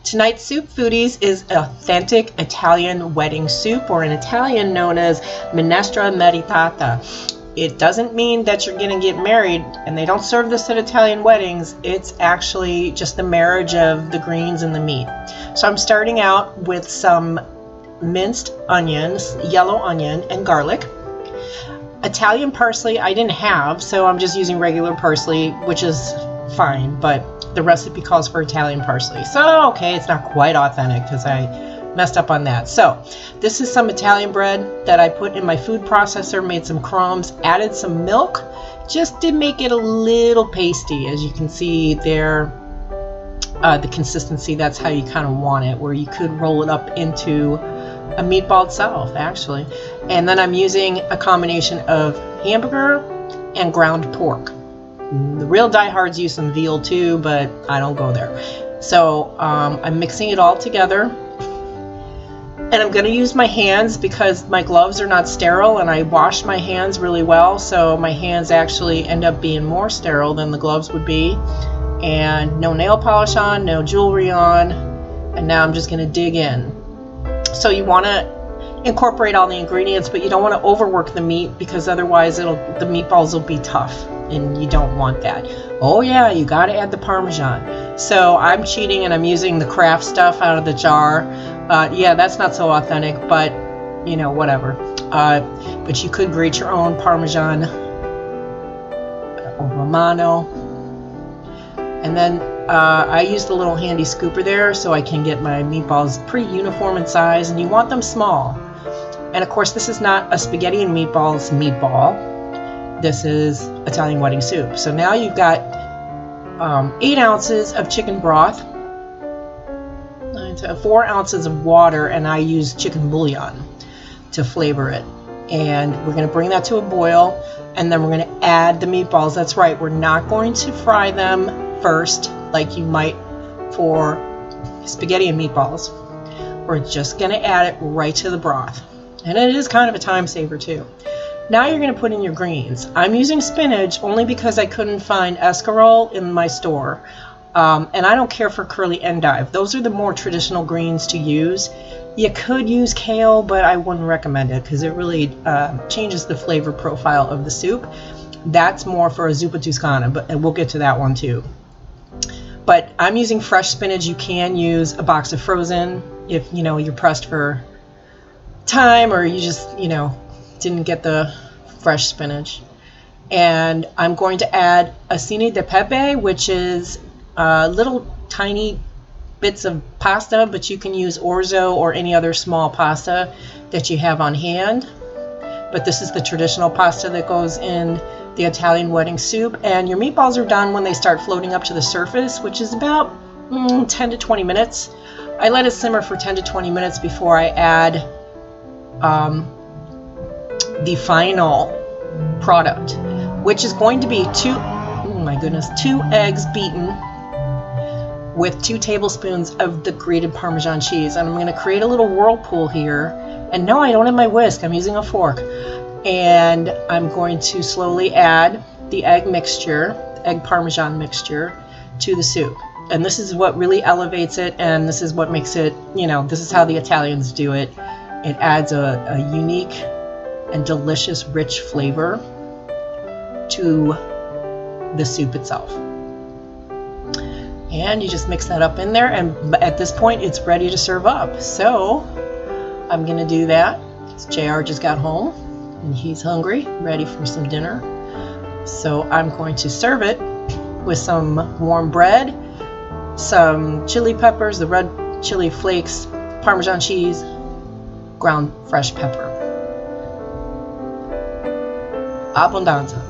Tonight's soup, foodies, is authentic Italian wedding soup, or in Italian known as Minestra Maritata. It doesn't mean that you're going to get married, and they don't serve this at Italian weddings. It's actually just the marriage of the greens and the meat. So I'm starting out with some minced onions, yellow onion, and garlic. Italian parsley I didn't have, so I'm just using regular parsley, which is fine, but the recipe calls for Italian parsley. So, okay, it's not quite authentic because I messed up on that. So, this is some Italian bread that I put in my food processor, made some crumbs, added some milk, just to make it a little pasty. As you can see there, the consistency, that's how you kind of want it, where you could roll it up into a meatball itself, actually. And then I'm using a combination of hamburger and ground pork. The real diehards use some veal too, but I don't go there. So I'm mixing it all together. And I'm going to use my hands because my gloves are not sterile, and I wash my hands really well. So my hands actually end up being more sterile than the gloves would be. And no nail polish on, no jewelry on. And now I'm just going to dig in. So you want to incorporate all the ingredients, but you don't want to overwork the meat because otherwise the meatballs will be tough. And you don't want that. Oh yeah, you got to add the Parmesan. So I'm cheating and I'm using the Kraft stuff out of the jar. Yeah, that's not so authentic, but you know, whatever. But you could grate your own Parmesan or Romano. And then I used a little handy scooper there so I can get my meatballs pretty uniform in size, and you want them small. And of course, this is not a spaghetti and meatballs meatball. This is Italian wedding soup. So now you've got 8 ounces of chicken broth, 4 ounces of water, and I use chicken bouillon to flavor it. And we're going to bring that to a boil, and then we're going to add the meatballs. That's right, we're not going to fry them first like you might for spaghetti and meatballs. We're just going to add it right to the broth. And it is kind of a time saver too. Now you're going to put in your greens. I'm using spinach only because I couldn't find escarole in my store. And I don't care for curly endive. Those are the more traditional greens to use. You could use kale, but I wouldn't recommend it because it really changes the flavor profile of the soup. That's more for a zuppa toscana, but we'll get to that one too. But I'm using fresh spinach. You can use a box of frozen if you know you're pressed for time, or you just didn't get the fresh spinach. And I'm going to add acini di pepe, which is little tiny bits of pasta, but you can use orzo or any other small pasta that you have on hand. But this is the traditional pasta that goes in the Italian wedding soup. And your meatballs are done when they start floating up to the surface, which is about 10 to 20 minutes. I let it simmer for 10 to 20 minutes before I add the final product, which is going to be 2 eggs beaten with 2 tablespoons of the grated Parmesan cheese. And I'm going to create a little whirlpool here. And no, I don't have my whisk. I'm using a fork. And I'm going to slowly add the egg Parmesan mixture to the soup. And this is what really elevates it, and this is what makes it, this is how the Italians do it. It adds a unique and delicious, rich flavor to the soup itself. And you just mix that up in there, and at this point it's ready to serve up. So I'm gonna do that. JR just got home and he's hungry, ready for some dinner. So I'm going to serve it with some warm bread, some chili peppers, the red chili flakes, Parmesan cheese, ground fresh pepper. Abbondanza.